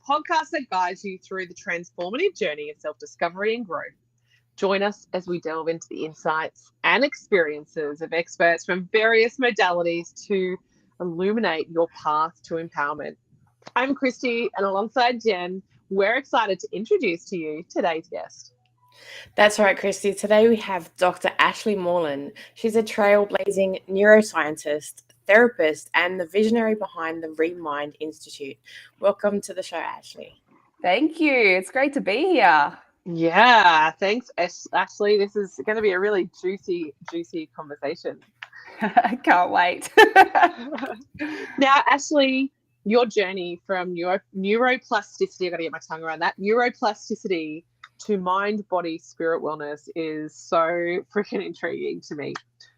podcast that guides you through the transformative journey of self-discovery and growth. Join us as we delve into the insights and experiences of experts from various modalities to illuminate your path to empowerment. I'm Christy, and alongside Jen, we're excited to introduce to you today's guest. That's right, Christy. Today we have Dr. Ashleigh Moreland. She's a trailblazing neuroscientist, therapist, and the visionary behind the Remind Institute. Welcome to the show, Ashleigh. Thank you. It's great to be here. Yeah, thanks, Ashleigh. This is going to be a really juicy conversation. I can't wait. Now, Ashleigh, your journey from neuroplasticity, I've got to get my tongue around that, neuroplasticity to mind, body, spirit wellness is so freaking intriguing to me.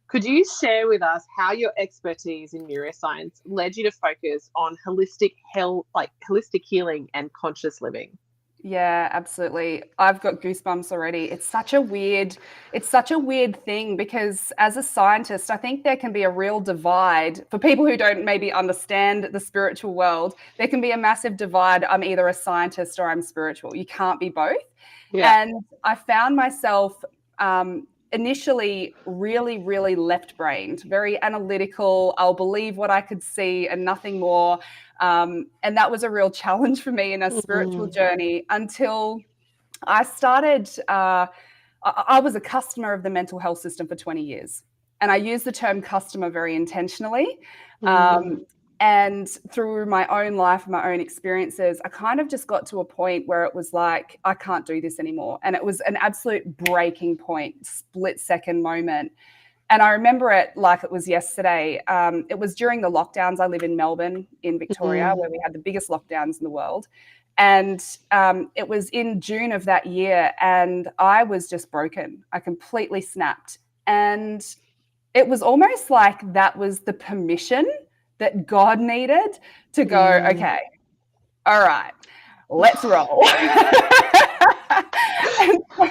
Could you share with us how your expertise in neuroscience led you to focus on holistic healing and conscious living? Yeah, absolutely. I've got goosebumps already. It's such a weird thing because as a scientist, I think there can be a real divide for people who don't maybe understand the spiritual world. There can be a massive divide. I'm either a scientist or I'm spiritual. You can't be both. Yeah. And I found myself initially really, really left-brained, very analytical. I'll believe what I could see and nothing more. And that was a real challenge for me in a spiritual journey until I started, I was a customer of the mental health system for 20 years. And I use the term customer very intentionally. And through my own life, my own experiences, I kind of just got to a point where it was like, I can't do this anymore. And it was an absolute breaking point, split-second moment. And I remember it like it was yesterday. It was during the lockdowns. I live in Melbourne, in Victoria, where we had the biggest lockdowns in the world. And it was in June of that year, and I was just broken. I completely snapped. And it was almost like that was the permission that God needed to go, okay, all right, let's roll. And so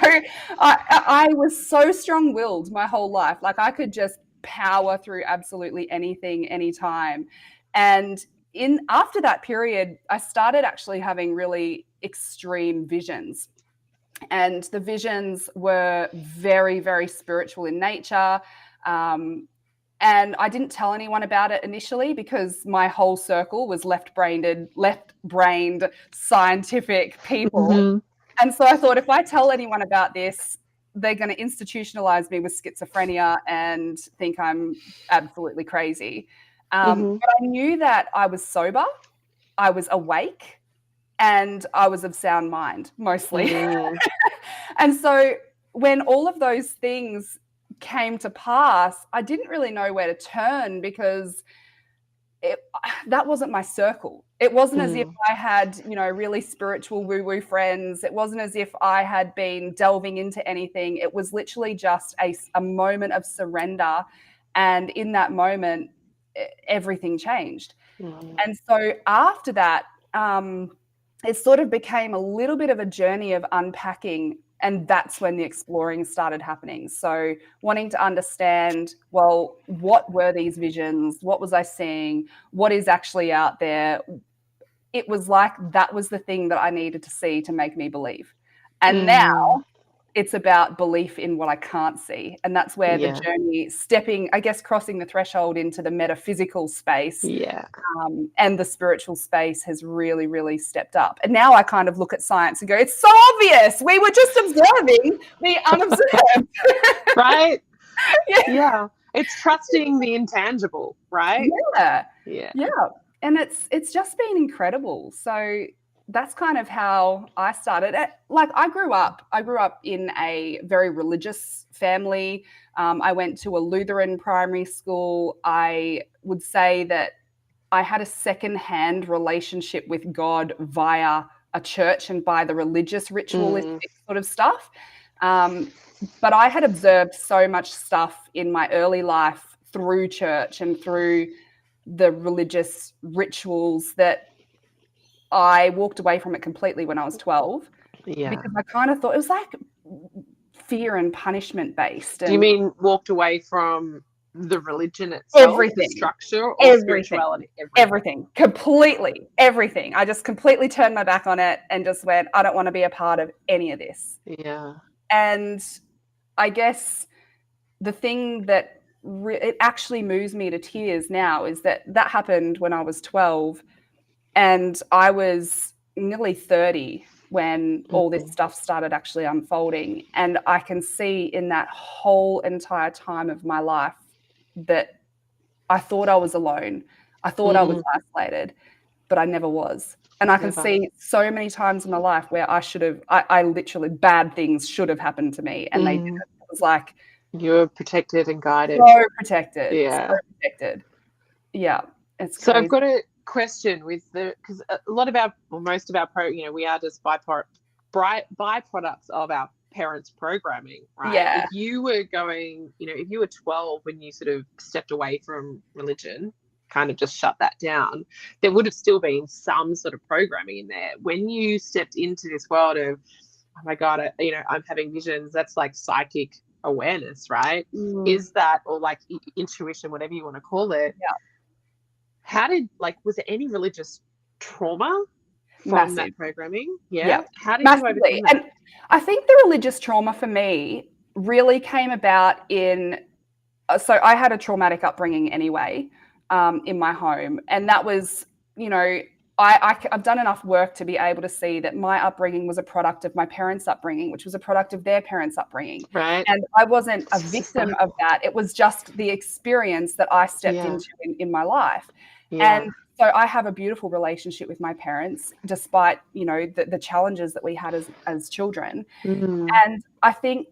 I was so strong-willed my whole life. Like I could just power through absolutely anything, anytime. And after that period, I started actually having really extreme visions. And the visions were very, very spiritual in nature. And I didn't tell anyone about it initially because my whole circle was left-brained scientific people. And so I thought if I tell anyone about this, they're going to institutionalize me with schizophrenia and think I'm absolutely crazy. But I knew that I was sober, I was awake, and I was of sound mind, mostly. And so when all of those things came to pass, I didn't really know where to turn because that wasn't my circle. It wasn't as if I had, really spiritual woo-woo friends. It wasn't as if I had been delving into anything. It was literally just a moment of surrender. And in that moment, everything changed. And so after that, it sort of became a little bit of a journey of unpacking. And that's when the exploring started happening. So wanting to understand, well, what were these visions? What was I seeing? What is actually out there? It was like that was the thing that I needed to see to make me believe. And now it's about belief in what I can't see. And that's where the journey, crossing the threshold into the metaphysical space and the spiritual space has really, really stepped up. And now I kind of look at science and go, it's so obvious. We were just observing the unobserved. Right? Yeah. It's trusting the intangible, right? Yeah. And it's just been incredible. So that's kind of how I started. Like I grew up in a very religious family. I went to a Lutheran primary school. I would say that I had a second-hand relationship with God via a church and by the religious ritualistic sort of stuff. But I had observed so much stuff in my early life through church and through the religious rituals that I walked away from it completely when I was 12 because I kind of thought it was like fear and punishment based. Do you mean walked away from the religion itself, Everything. the structure, or Everything. spirituality? Everything. Completely. Everything. I just completely turned my back on it and just went, I don't want to be a part of any of this. Yeah. And I guess the thing that it actually moves me to tears now is that happened when I was 12, and I was nearly 30 when all this stuff started actually unfolding. And I can see in that whole entire time of my life that I thought I was alone. I thought I was isolated, but I never was. And I can see so many times in my life where I literally, bad things should have happened to me, and they didn't. It was like, you're protected and guided. So protected. Yeah. So protected. Yeah. It's so crazy. I've got a question with because a lot of most of our we are just byproducts of our parents' programming, right? Yeah. If you were going, if you were 12 when you sort of stepped away from religion, kind of just shut that down, there would have still been some sort of programming in there. When you stepped into this world of, oh my God, I'm having visions, that's like psychic awareness, right? Is that, or like intuition, whatever you want to call it? Yeah. How did, was there any religious trauma from that programming? Yeah. How did you overcome that? And I think the religious trauma for me really came about so I had a traumatic upbringing anyway, in my home. And that was, I've done enough work to be able to see that my upbringing was a product of my parents' upbringing, which was a product of their parents' upbringing. Right. And I wasn't a victim of that. It was just the experience that I stepped into in my life. Yeah. And so I have a beautiful relationship with my parents, despite, the challenges that we had as children. And I think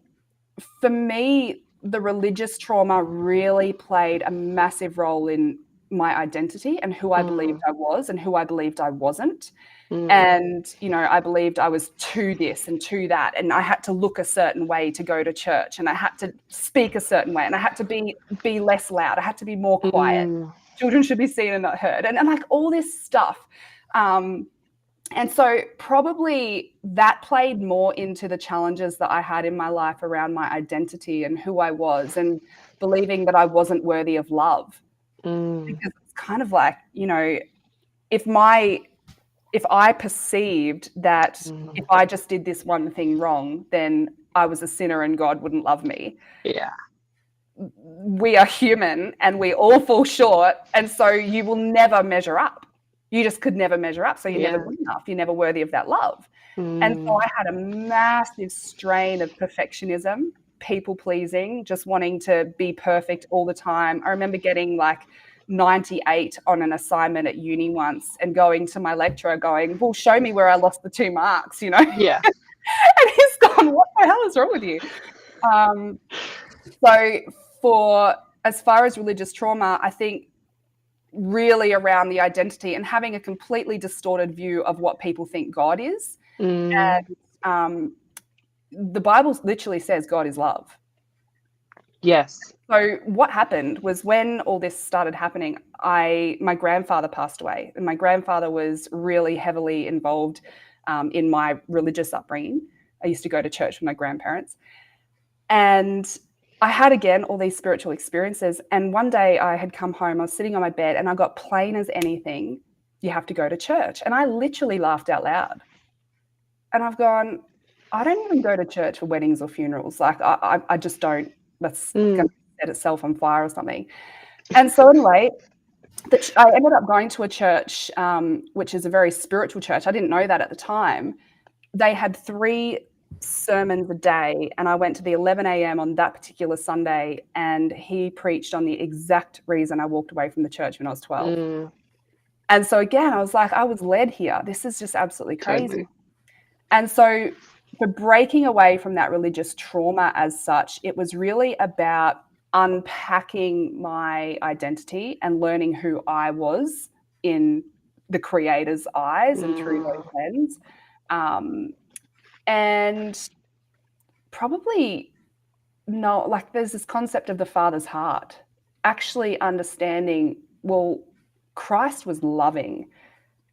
for me, the religious trauma really played a massive role in my identity and who I believed I was and who I believed I wasn't. And, I believed I was to this and to that. And I had to look a certain way to go to church, and I had to speak a certain way, and I had to be less loud. I had to be more quiet. Children should be seen and not heard. And like all this stuff. And so probably that played more into the challenges that I had in my life around my identity and who I was, and believing that I wasn't worthy of love. Because it's kind of like, if I perceived that if I just did this one thing wrong, then I was a sinner and God wouldn't love me. Yeah. We are human and we all fall short. And so you will never measure up. You just could never measure up. So you're never good enough. You're never worthy of that love. And so I had a massive strain of perfectionism, people pleasing, just wanting to be perfect all the time. I remember getting 98 on an assignment at uni once and going to my lecturer going, well, show me where I lost the 2 marks, Yeah. And he's gone, what the hell is wrong with you? So as far as religious trauma, I think really around the identity and having a completely distorted view of what people think God is. And the Bible literally says God is love. Yes. So what happened was when all this started happening, my grandfather passed away, and my grandfather was really heavily involved in my religious upbringing. I used to go to church with my grandparents, and I had, again, all these spiritual experiences. And one day I had come home, I was sitting on my bed, and I got plain as anything, you have to go to church. And I literally laughed out loud. And I've gone, I don't even go to church for weddings or funerals. I just don't. That's going to set itself on fire or something. And so anyway, I ended up going to a church, which is a very spiritual church. I didn't know that at the time. They had 3 sermons a day, and I went to the 11 a.m. on that particular Sunday, and he preached on the exact reason I walked away from the church when I was 12. And so again, I was like, I was led here. This is just absolutely crazy. Totally. And so for breaking away from that religious trauma as such, it was really about unpacking my identity and learning who I was in the Creator's eyes and through those lens. And probably there's this concept of the Father's heart, actually understanding, well, Christ was loving.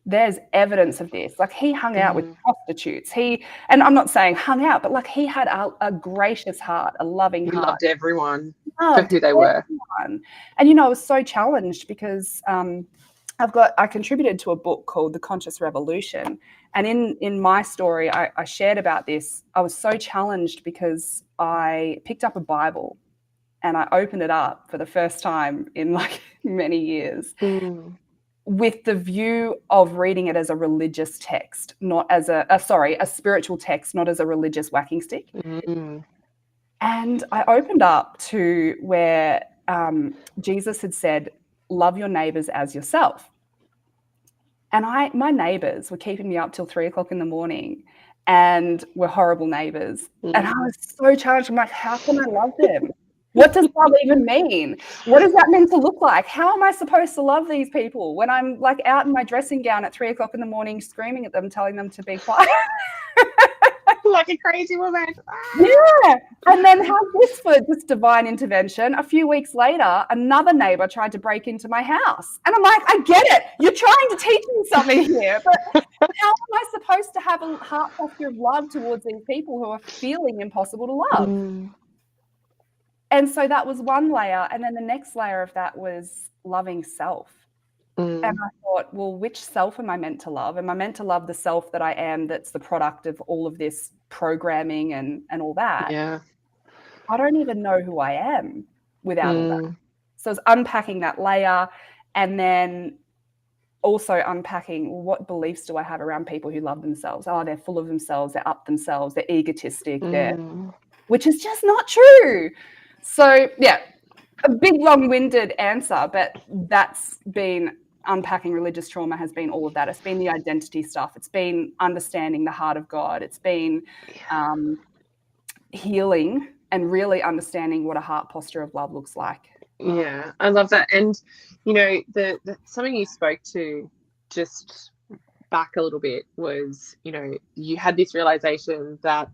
There's evidence of this. He hung out with prostitutes. And I'm not saying hung out, but he had a gracious heart, a loving heart. He loved everyone for who they were. everyone. And, I was so challenged because I contributed to a book called The Conscious Revolution. And in my story, I shared about this. I was so challenged because I picked up a Bible and I opened it up for the first time in like many years with the view of reading it as a religious text, not as a spiritual text, not as a religious whacking stick. And I opened up to where Jesus had said, love your neighbors as yourself. And my neighbors were keeping me up till 3 o'clock in the morning and were horrible neighbors. And I was so challenged. I'm like, how can I love them? What does love even mean? What is that meant to look like? How am I supposed to love these people when I'm like out in my dressing gown at 3 o'clock in the morning, screaming at them, telling them to be quiet? Like a crazy woman. Yeah. And then have this for this divine intervention. A few weeks later, another neighbor tried to break into my house. And I'm like, I get it. You're trying to teach me something here. But how am I supposed to have a heart posture of love towards these people who are feeling impossible to love? And so that was one layer. And then the next layer of that was loving self. And I thought, well, which self am I meant to love? Am I meant to love the self that I am that's the product of all of this programming and all that? Yeah. I don't even know who I am without all that. So it's unpacking that layer and then also unpacking, well, what beliefs do I have around people who love themselves? Oh, they're full of themselves, they're up themselves, they're egotistic, which is just not true. So, yeah, a big long-winded answer, but that's been unpacking religious trauma has been all of that. It's been the identity stuff. It's been understanding the heart of God. It's been healing and really understanding what a heart posture of love looks like. Yeah, I love that. And, the something you spoke to just back a little bit was, you had this realization that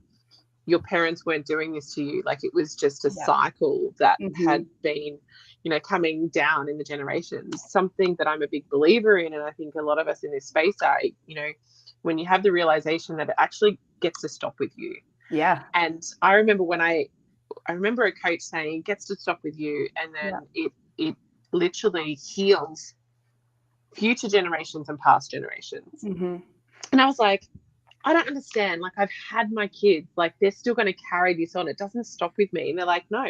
your parents weren't doing this to you. Like it was just a cycle that had been, coming down in the generations. Something that I'm a big believer in, and I think a lot of us in this space are, when you have the realization that it actually gets to stop with you. Yeah. And I remember I remember a coach saying it gets to stop with you, and then it literally heals future generations and past generations. And I was like, I don't understand. Like, I've had my kids, like, they're still going to carry this on. It doesn't stop with me. And they're like, no,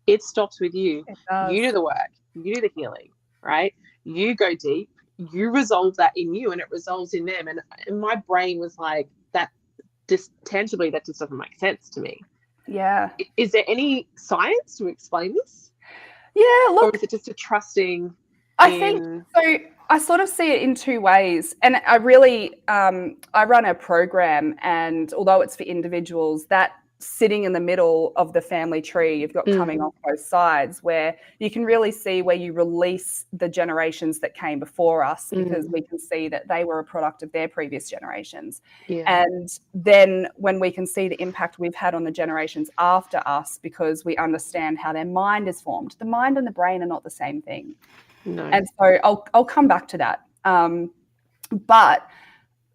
it stops with you. You do the work. You do the healing, right? You go deep. You resolve that in you, and it resolves in them. And my brain was like, that just tangibly, that just doesn't make sense to me. Yeah. Is there any science to explain this? Yeah, look. Or is it just a trusting? I think so. I sort of see it in two ways. And I really, I run a program, and although it's for individuals, that sitting in the middle of the family tree, you've got coming off both sides, where you can really see where you release the generations that came before us, because we can see that they were a product of their previous generations. And then when we can see the impact we've had on the generations after us, because we understand how their mind is formed. The mind and the brain are not the same thing. No. And so I'll come back to that. But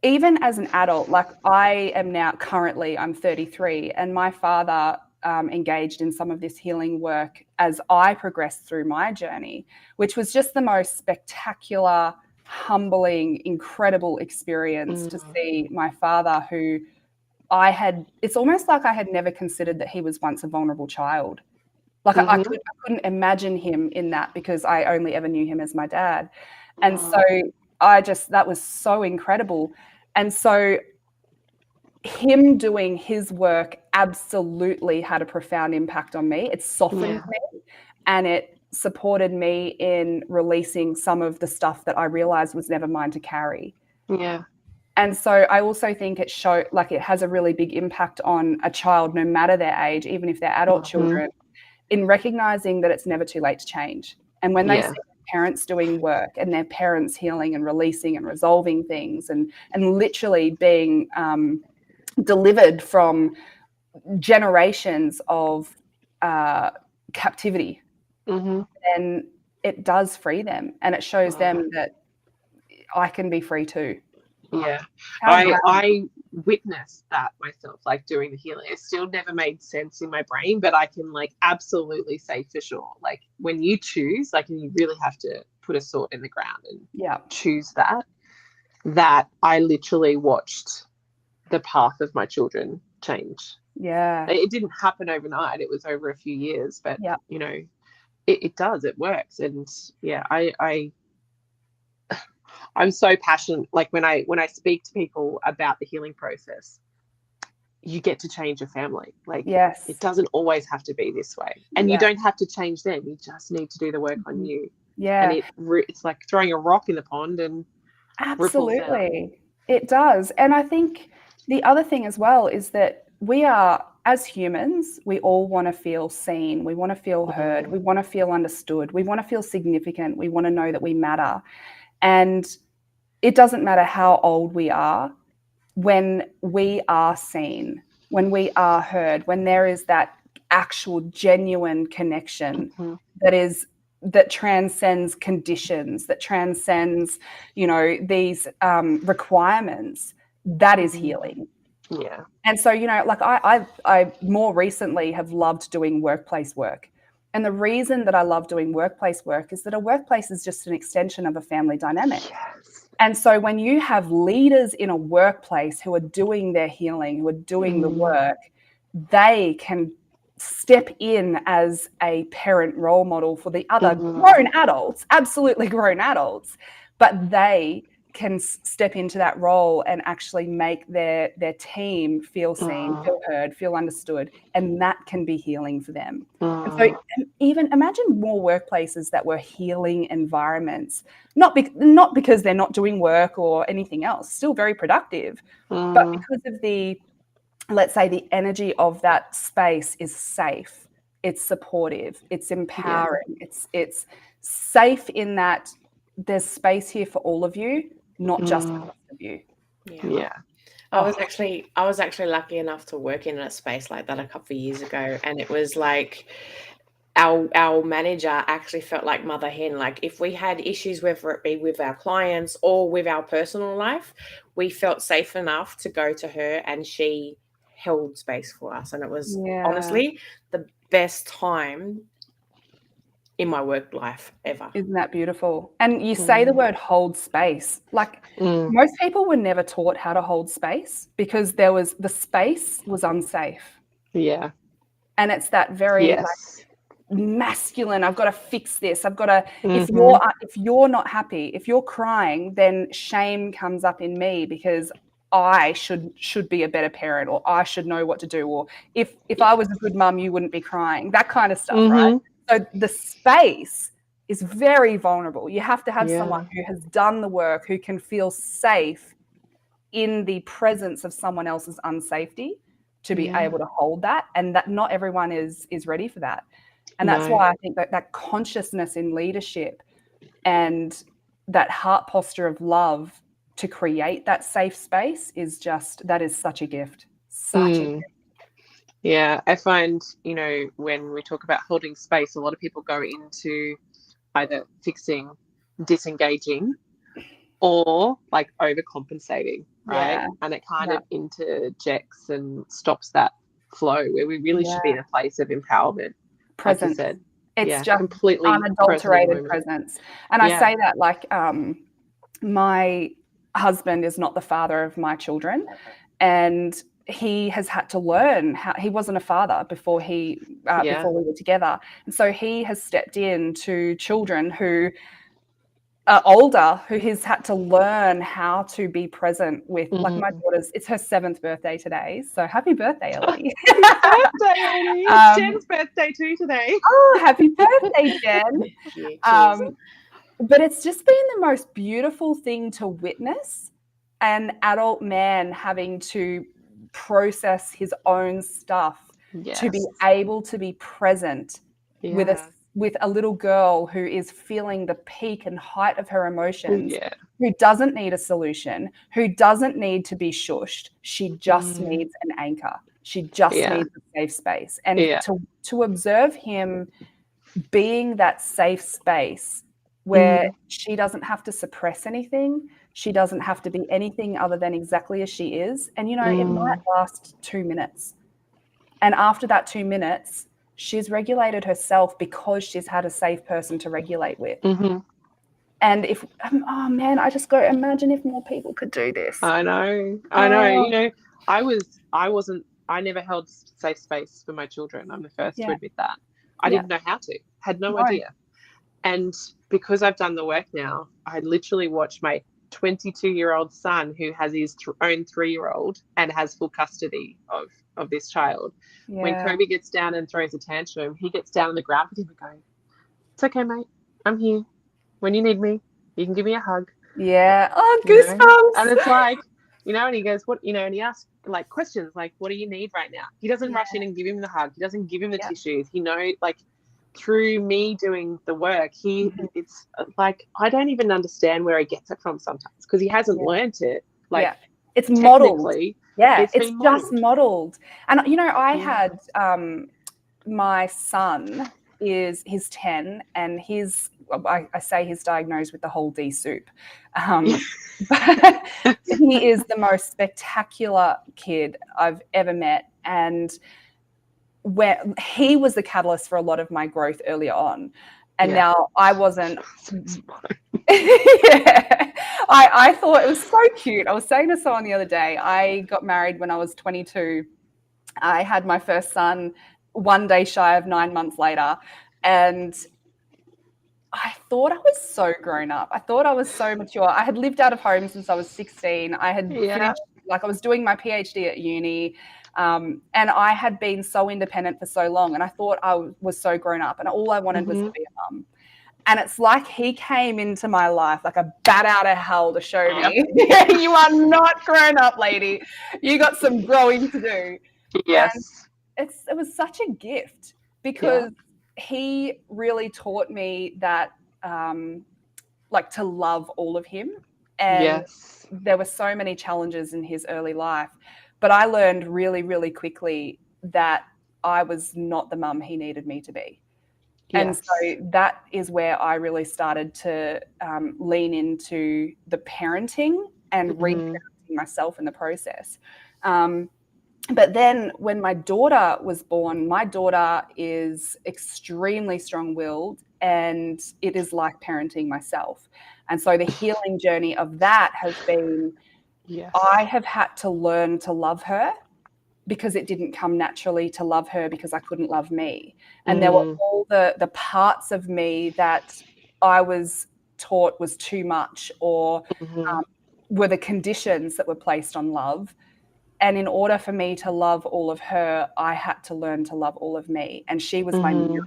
even as an adult, like I am now currently, I'm 33, and my father engaged in some of this healing work as I progressed through my journey, which was just the most spectacular, humbling, incredible experience to see my father, who it's almost like I had never considered that he was once a vulnerable child. Like I couldn't imagine him in that, because I only ever knew him as my dad. And so that was so incredible. And so him doing his work absolutely had a profound impact on me. It softened me, and it supported me in releasing some of the stuff that I realized was never mine to carry. Yeah. And so I also think it has a really big impact on a child, no matter their age, even if they're adult children, in recognizing that it's never too late to change. And when they see parents doing work and their parents healing and releasing and resolving things and literally being delivered from generations of captivity, then it does free them, and it shows them that I can be free too. Yeah. How great. I witnessed that myself, like doing the healing. It still never made sense in my brain, but I can like absolutely say for sure, like when you choose, like, and you really have to put a sword in the ground and choose that I literally watched the path of my children change. Yeah. It didn't happen overnight. It was over a few years, but you know, it does, it works. And yeah, I'm so passionate. Like when I speak to people about the healing process, you get to change your family. Like, it doesn't always have to be this way, and you don't have to change them. You just need to do the work on you. Yeah. And it's like throwing a rock in the pond, and absolutely it does. And I think the other thing as well is that we are, as humans, we all want to feel seen. We want to feel heard. We want to feel understood. We want to feel significant. We want to know that we matter. And it doesn't matter how old we are, when we are seen, when we are heard, when there is that actual genuine connection that transcends conditions, that transcends, you know, these requirements, that is healing. Yeah. And so, you know, like I more recently have loved doing workplace work. And the reason that I love doing workplace work is that a workplace is just an extension of a family dynamic. Yes. And so when you have leaders in a workplace who are doing their healing, who are doing the work, they can step in as a parent role model for the other grown adults, absolutely grown adults, but they can step into that role and actually make their team feel seen, feel heard, feel understood, and that can be healing for them. And so even imagine more workplaces that were healing environments, not because they're not doing work or anything else, still very productive, but because of the, let's say, the energy of that space is safe, it's supportive, it's empowering, it's safe in that there's space here for all of you, not just the rest of you. I was actually lucky enough to work in a space like that a couple of years ago, and it was like our manager actually felt like mother hen. Like if we had issues, whether it be with our clients or with our personal life, we felt safe enough to go to her, and she held space for us. And it was honestly the best time in my work life ever. Isn't that beautiful? And you say the word hold space. Like most people were never taught how to hold space because the space was unsafe. Yeah. And it's that very like masculine, I've got to fix this. I've got to, if you're not happy, if you're crying, then shame comes up in me because I should be a better parent, or I should know what to do, or if I was a good mum, you wouldn't be crying, that kind of stuff, right? So the space is very vulnerable. You have to have someone who has done the work, who can feel safe in the presence of someone else's unsafety to be able to hold that, and that not everyone is ready for that. And that's why I think that consciousness in leadership and that heart posture of love to create that safe space that is such a gift. Such a gift. Yeah, I find, you know, when we talk about holding space, a lot of people go into either fixing, disengaging, or like overcompensating, right? Yeah. And it kind of interjects and stops that flow where we really should be in a place of empowerment. Presence. Like you said. It's just completely unadulterated presence. And I say that like my husband is not the father of my children, and he has had to learn how. He wasn't a father before before we were together, and so he has stepped in to children who are older, who has had to learn how to be present with. Like my daughter's, it's her 7th birthday today, so happy birthday, Ellie! Happy birthday, Ellie! It's Jen's birthday too today. Oh, happy birthday, Jen! But it's just been the most beautiful thing to witness an adult man having to process his own stuff, to be able to be present with a little girl who is feeling the peak and height of her emotions, who doesn't need a solution, who doesn't need to be shushed. She just needs an anchor. She just needs a safe space. And to observe him being that safe space where she doesn't have to suppress anything, She doesn't have to be anything other than exactly as she is. And, you know, it might last 2 minutes. And after that 2 minutes, she's regulated herself because she's had a safe person to regulate with. And if, oh man, I just go, imagine if more people could do this. I know. You know, I never held safe space for my children. I'm the first to admit that. I didn't know how to, had no idea. And because I've done the work now, I literally watch my 22-year-old son, who has his own 3-year-old and has full custody of this child. When Kobe gets down and throws a tantrum, he gets down on the ground with him and going, "It's okay, mate. I'm here. When you need me, you can give me a hug." Yeah. Oh, goosebumps. And it's like, you know, and he goes, "What?" You know, and he asks like questions like, "What do you need right now?" He doesn't rush in and give him the hug. He doesn't give him the tissues. He knows, like, through me doing the work, it's like, I don't even understand where he gets it from sometimes, because he hasn't learnt it. Like, it's modeled. It's just modeled. And, you know, I had my son he's 10, and I say he's diagnosed with the whole D soup. But he is the most spectacular kid I've ever met. And where he was the catalyst for a lot of my growth earlier on. And now I wasn't. I thought it was so cute. I was saying to someone the other day, I got married when I was 22. I had my first son 1 day shy of 9 months later. And I thought I was so grown up. I thought I was so mature. I had lived out of home since I was 16. I had finished, like, I was doing my PhD at uni. And I had been so independent for so long, and I thought I was so grown up, and all I wanted was to be a mum. And it's like he came into my life like a bat out of hell to show me, you are not grown up, lady. You got some growing to do. Yes. And it was such a gift, because he really taught me that, like, to love all of him. And there were so many challenges in his early life. But I learned really, really quickly that I was not the mum he needed me to be. And so that is where I really started to lean into the parenting and reparenting myself in the process. But then when my daughter was born, my daughter is extremely strong-willed, and it is like parenting myself. And so the healing journey of that has been, I have had to learn to love her, because it didn't come naturally to love her, because I couldn't love me. And there were all the parts of me that I was taught was too much, or were the conditions that were placed on love. And in order for me to love all of her, I had to learn to love all of me. And she was my mirror.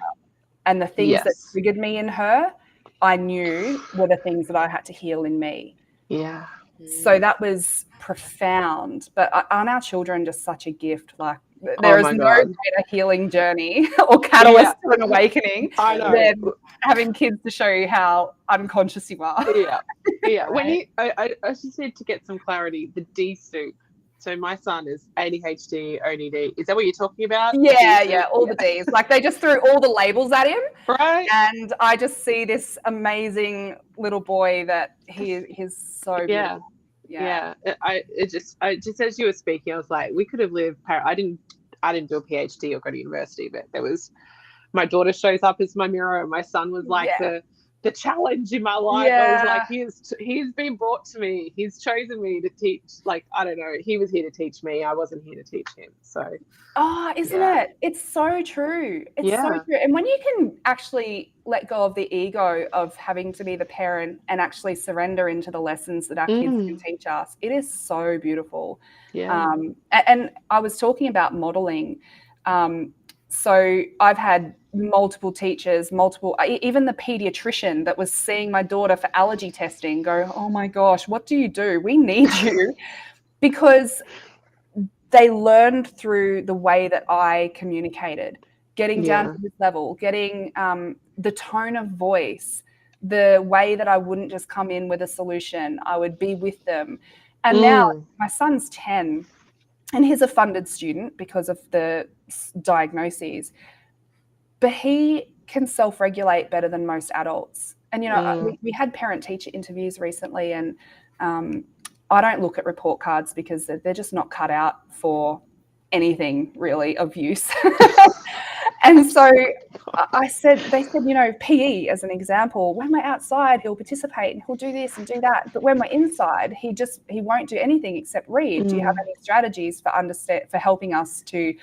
And the things that triggered me in her, I knew were the things that I had to heal in me. Yeah. So that was profound. But aren't our children just such a gift? Like, there is no greater healing journey or catalyst to an awakening than having kids to show you how unconscious you are. Right? When I just need to get some clarity. The D soup. So my son is ADHD, ODD. Is that what you're talking about? Yeah, all the Ds. Like, they just threw all the labels at him. Right. And I just see this amazing little boy that he's so beautiful. It just as you were speaking, I was like, we could have lived. I didn't do a PhD or go to university, but there was, my daughter shows up as my mirror, and my son was like the challenge in my life. I was like, he's been brought to me. He's chosen me to teach. Like, I don't know. He was here to teach me. I wasn't here to teach him. So. Oh, isn't it? It's so true. It's so true. And when you can actually let go of the ego of having to be the parent and actually surrender into the lessons that our kids can teach us, it is so beautiful. Yeah. And I was talking about modeling. So I've had multiple teachers, even the pediatrician that was seeing my daughter for allergy testing go, "Oh my gosh, what do you do? We need you." Because they learned through the way that I communicated, getting down to this level, getting the tone of voice, the way that I wouldn't just come in with a solution. I would be with them. And now my son's 10, and he's a funded student because of the diagnoses, but he can self-regulate better than most adults. And, you know, we had parent-teacher interviews recently, and I don't look at report cards because they're just not cut out for anything really of use. And so they said, PE as an example, when we're outside, he'll participate and he'll do this and do that. But when we're inside, he won't do anything except read. Do you have any strategies for helping us to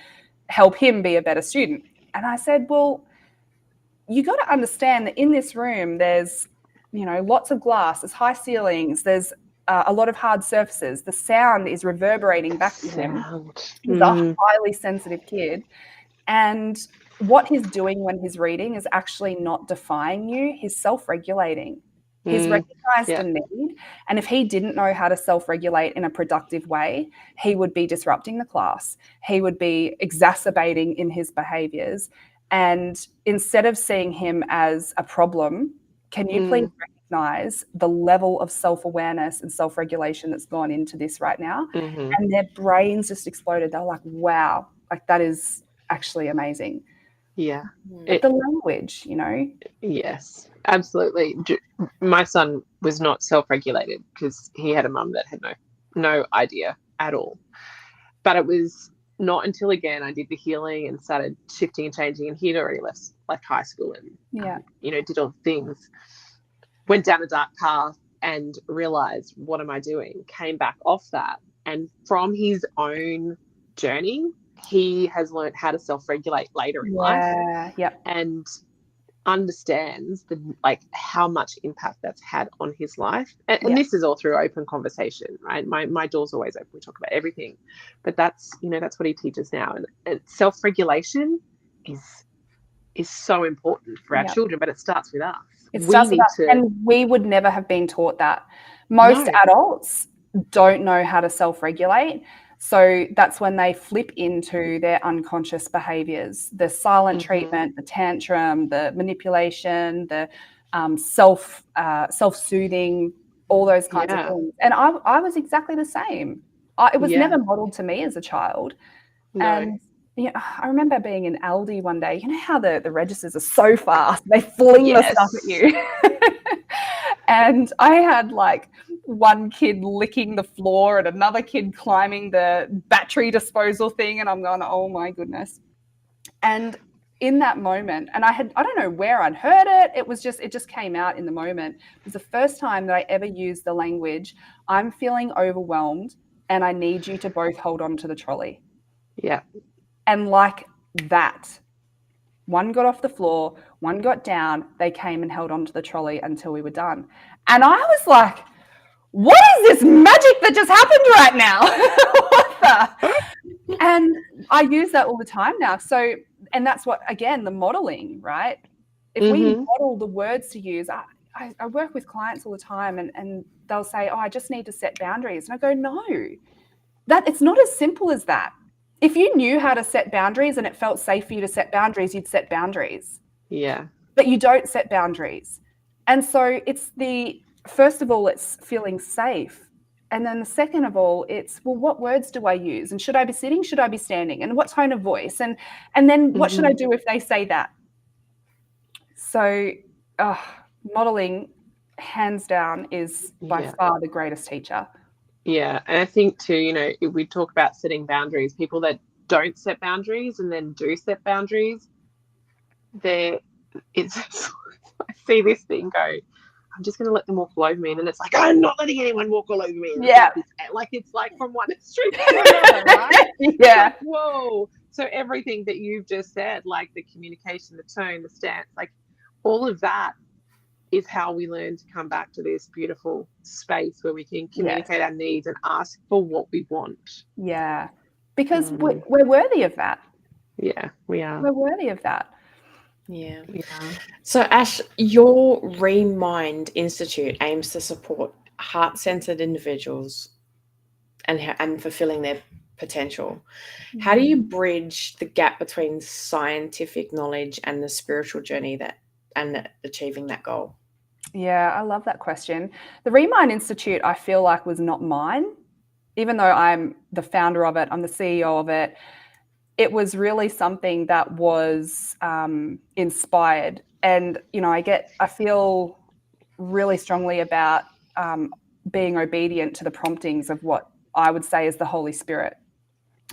help him be a better student? And I said, well, you got to understand that in this room, there's, lots of glass, there's high ceilings, there's a lot of hard surfaces. The sound is reverberating back to him. He's a highly sensitive kid. And what he's doing when he's reading is actually not defying you. He's self-regulating. He's recognized a need. And if he didn't know how to self-regulate in a productive way, he would be disrupting the class. He would be exacerbating in his behaviors. And instead of seeing him as a problem, can you please recognize the level of self-awareness and self-regulation that's gone into this right now? And their brains just exploded. They're like, wow, like that is actually amazing. Yeah. The language, Yes, absolutely. My son was not self-regulated because he had a mum that had no idea at all. But it was not until, again, I did the healing and started shifting and changing, and he'd already left like high school and, did all the things, went down a dark path and realized, what am I doing? Came back off that. And from his own journey, he has learned how to self-regulate later in life and understands how much impact that's had on his life. And this is all through open conversation, right? My door's always open. We talk about everything, but that's what he teaches now. And self-regulation is so important for our children, but it starts with us. And we would never have been taught that. Most adults don't know how to self-regulate. So that's when they flip into their unconscious behaviors, the silent treatment, the tantrum, the manipulation, the self-soothing, all those kinds of things. And I was exactly the same. It was never modeled to me as a child. No. And I remember being in Aldi one day. You know how the registers are so fast? They fling the stuff at you. And I had like one kid licking the floor and another kid climbing the battery disposal thing. And I'm going, oh my goodness. And in that moment, and I don't know where I'd heard it. It just came out in the moment. It was the first time that I ever used the language, I'm feeling overwhelmed and I need you to both hold on to the trolley. Yeah. And like that, one got off the floor, one got down, they came and held onto the trolley until we were done. And I was like, what is this magic that just happened right now? What the? And I use that all the time now. So, and that's what, again, the modeling, right? If we model the words to use, I work with clients all the time and they'll say, oh, I just need to set boundaries. And I go, no, it's not as simple as that. If you knew how to set boundaries and it felt safe for you to set boundaries, you'd set boundaries. Yeah. But you don't set boundaries. And so first of all, it's feeling safe. And then the second of all, it's, well, what words do I use? And should I be sitting? Should I be standing? And what tone of voice? And then what should I do if they say that? So modeling, hands down, is by far the greatest teacher. Yeah. And I think too, if we talk about setting boundaries, people that don't set boundaries and then do set boundaries, I see this thing go, I'm just going to let them walk all over me. And then it's like, I'm not letting anyone walk all over me. And it's like from one extreme to another, right? Yeah. Like, whoa. So everything that you've just said, like the communication, the tone, the stance, like all of that is how we learn to come back to this beautiful space where we can communicate our needs and ask for what we want. Yeah. Because we're worthy of that. Yeah, we are. We're worthy of that. Yeah. So Ash, your Remind Institute aims to support heart-centered individuals and fulfilling their potential. How do you bridge the gap between scientific knowledge and the spiritual journey and achieving that goal? Yeah, I love that question. The Remind Institute, I feel like, was not mine. Even though I'm the founder of it, I'm the CEO of it, it was really something that was inspired. And, I feel really strongly about being obedient to the promptings of what I would say is the Holy Spirit.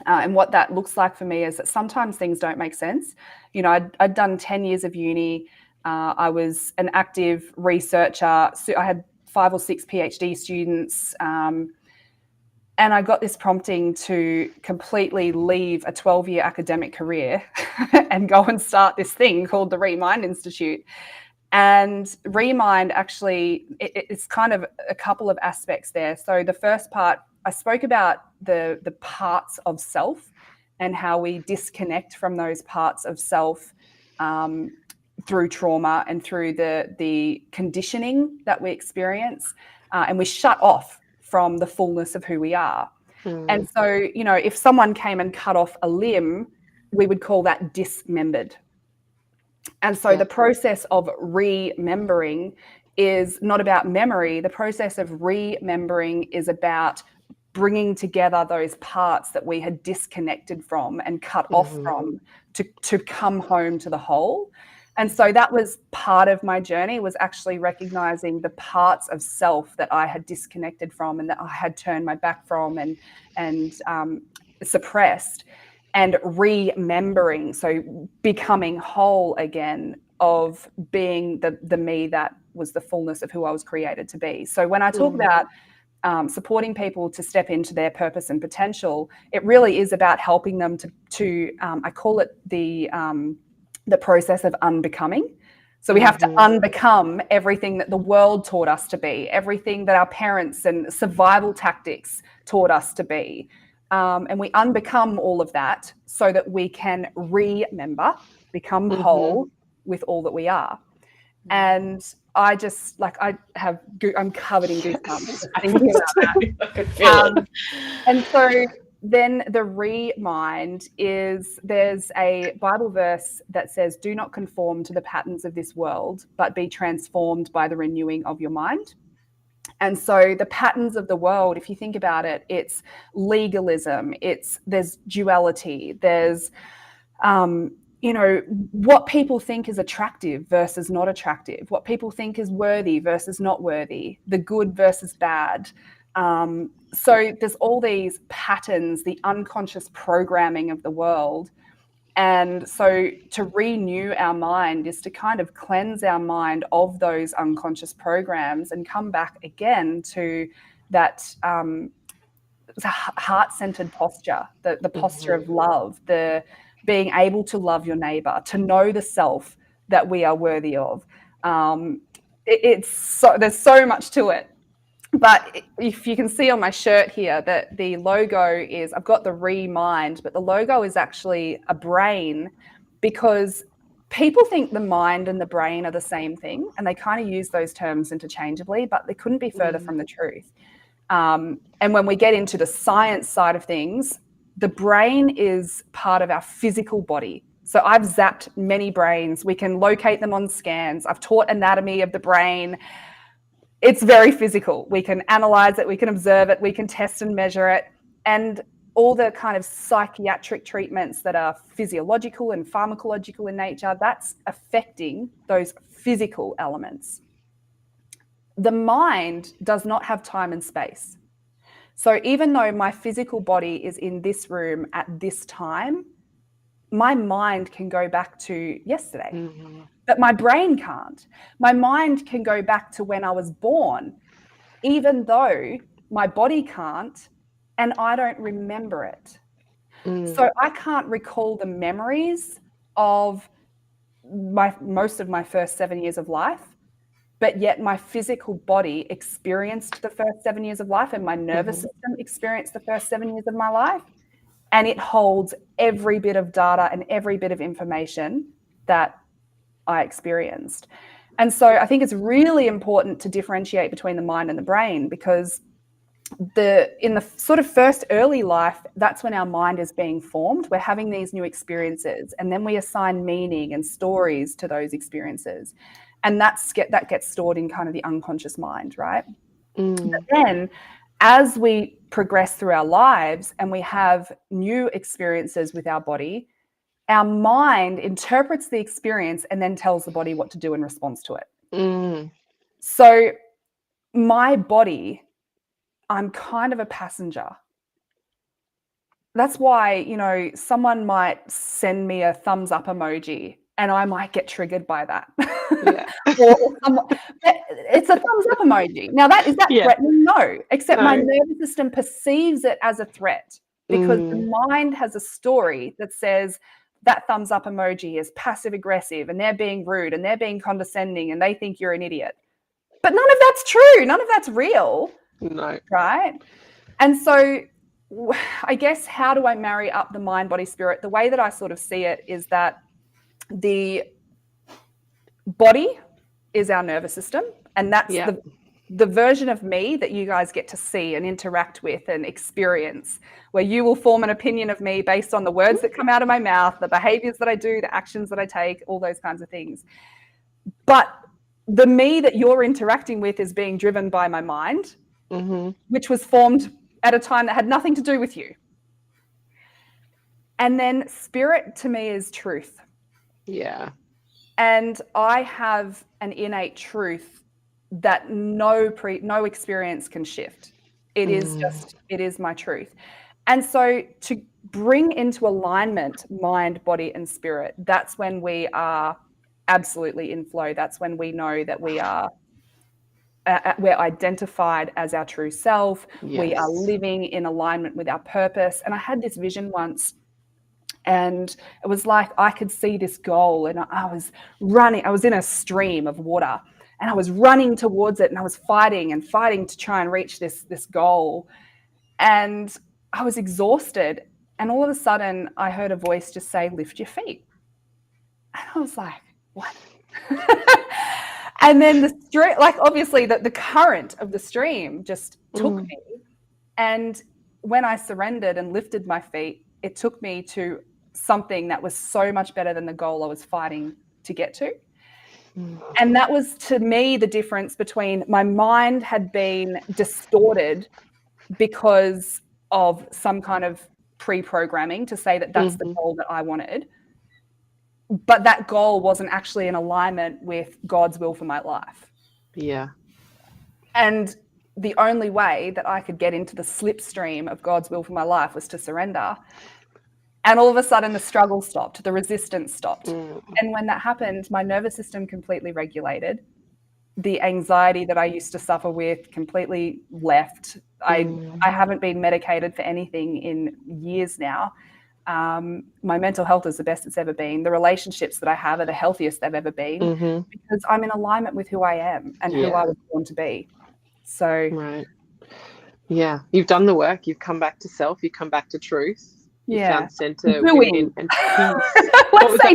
And what that looks like for me is that sometimes things don't make sense. You know, I'd done 10 years of uni. I was an active researcher. So I had 5 or 6 PhD students. And I got this prompting to completely leave a 12-year academic career and go and start this thing called the Remind Institute. And Remind actually, it's kind of a couple of aspects there. So the first part, I spoke about the parts of self and how we disconnect from those parts of self through trauma and through the conditioning that we experience, and we shut off from the fullness of who we are. And so, you know, if someone came and cut off a limb, we would call that dismembered. And so the process of remembering is not about memory. The process of remembering is about bringing together those parts that we had disconnected from and cut off from to come home to the whole. And so that was part of my journey, was actually recognizing the parts of self that I had disconnected from and that I had turned my back from and suppressed, and remembering, so becoming whole again, of being the me that was the fullness of who I was created to be. So when I talk about supporting people to step into their purpose and potential, it really is about helping them to I call it the process of unbecoming. So we have to unbecome everything that the world taught us to be, everything that our parents and survival tactics taught us to be. And we unbecome all of that so that we can remember, become whole with all that we are. And I just, like, I'm covered in goosebumps thinking about that. I could feel it. And so then the remind is, there's a Bible verse that says, do not conform to the patterns of this world, but be transformed by the renewing of your mind. And so the patterns of the world, if you think about it, it's legalism, there's duality, there's, you know, what people think is attractive versus not attractive, what people think is worthy versus not worthy, the good versus bad. So there's all these patterns, the unconscious programming of the world. And so to renew our mind is to kind of cleanse our mind of those unconscious programs and come back again to that heart-centered posture, the posture of love, the being able to love your neighbor, to know the self that we are worthy of. There's so much to it. But if you can see on my shirt here that the logo is, I've got the Remind, but the logo is actually a brain, because people think the mind and the brain are the same thing, and they kind of use those terms interchangeably, but they couldn't be further from the truth. And when we get into the science side of things, the brain is part of our physical body. So I've zapped many brains. We can locate them on scans. I've taught anatomy of the brain. It's very physical. We can analyze it, we can observe it, we can test and measure it. And all the kind of psychiatric treatments that are physiological and pharmacological in nature, that's affecting those physical elements. The mind does not have time and space. So even though my physical body is in this room at this time, my mind can go back to yesterday. But my brain can't. My mind can go back to when I was born, even though my body can't, and I don't remember it. So I can't recall the memories of most of my first 7 years of life, but yet my physical body experienced the first 7 years of life, and my nervous system experienced the first 7 years of my life. And it holds every bit of data and every bit of information that I experienced. And so I think it's really important to differentiate between the mind and the brain, because in the sort of first early life, that's when our mind is being formed. We're having these new experiences, and then we assign meaning and stories to those experiences. And that gets stored in kind of the unconscious mind, right? But then as we progress through our lives and we have new experiences with our body, our mind interprets the experience and then tells the body what to do in response to it. So my body I'm kind of a passenger. That's why, you know, someone might send me a thumbs up emoji and I might get triggered by that. Yeah. It's a thumbs up emoji. Now, is that threatening? No, except my nervous system perceives it as a threat because the mind has a story that says that thumbs up emoji is passive aggressive and they're being rude and they're being condescending and they think you're an idiot. But none of that's true. None of that's real. No. Right? And so I guess, how do I marry up the mind, body, spirit? The way that I sort of see it is that the body is our nervous system, and that's the version of me that you guys get to see and interact with and experience, where you will form an opinion of me based on the words that come out of my mouth, the behaviors that I do, the actions that I take, all those kinds of things. But the me that you're interacting with is being driven by my mind, which was formed at a time that had nothing to do with you. And then spirit to me is truth. Yeah. And I have an innate truth that no experience can shift. It is my truth. And so to bring into alignment mind, body, and spirit, that's when we are absolutely in flow. That's when we know that we're identified as our true self. We are living in alignment with our purpose. And I had this vision once, and it was like I could see this goal, and I was running. I was in a stream of water, and I was running towards it, and I was fighting to try and reach this goal. And I was exhausted. And all of a sudden, I heard a voice just say, "Lift your feet." And I was like, "What?" And then the stream, like obviously the current of the stream just took me. And when I surrendered and lifted my feet, it took me to something that was so much better than the goal I was fighting to get to. And that was, to me, the difference between my mind had been distorted because of some kind of pre-programming to say that that's the goal that I wanted. But that goal wasn't actually in alignment with God's will for my life. Yeah. And the only way that I could get into the slipstream of God's will for my life was to surrender. And all of a sudden, the struggle stopped, the resistance stopped. And when that happened, my nervous system completely regulated. The anxiety that I used to suffer with completely left. I haven't been medicated for anything in years now. My mental health is the best it's ever been. The relationships that I have are the healthiest they've ever been because I'm in alignment with who I am and who I was born to be. So, yeah, you've done the work. You've come back to self. You've come back to truth. You found center within and peace. Let's say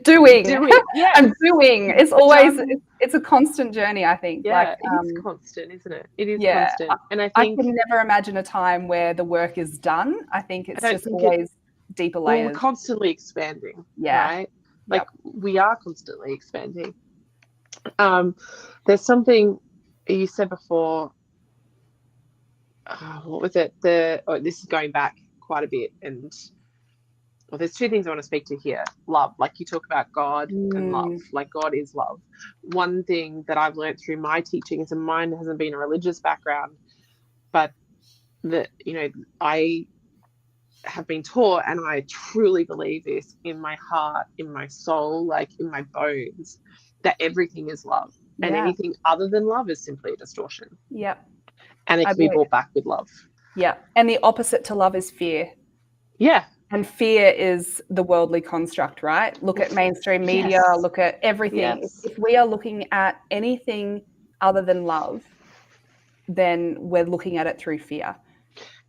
doing. Yeah, I'm doing. It's always it's a constant journey. I think. Yeah, it's constant, isn't it? It is constant. And I think I can never imagine a time where the work is done. I think it's just always deeper layers. We're constantly expanding. Right? Like we are constantly expanding. There's something you said before. What was it? This is going back quite a bit, and there's two things I want to speak to here. Love, like you talk about God and love, like God is love. One thing that I've learned through my teachings, and mine hasn't been a religious background, but that, you know, I have been taught, and I truly believe this in my heart, in my soul, like in my bones, that everything is love, and anything other than love is simply a distortion. And it can be brought back with love. And the opposite to love is fear. And fear is the worldly construct, right? Look at mainstream media, look at everything. If we are looking at anything other than love, then we're looking at it through fear.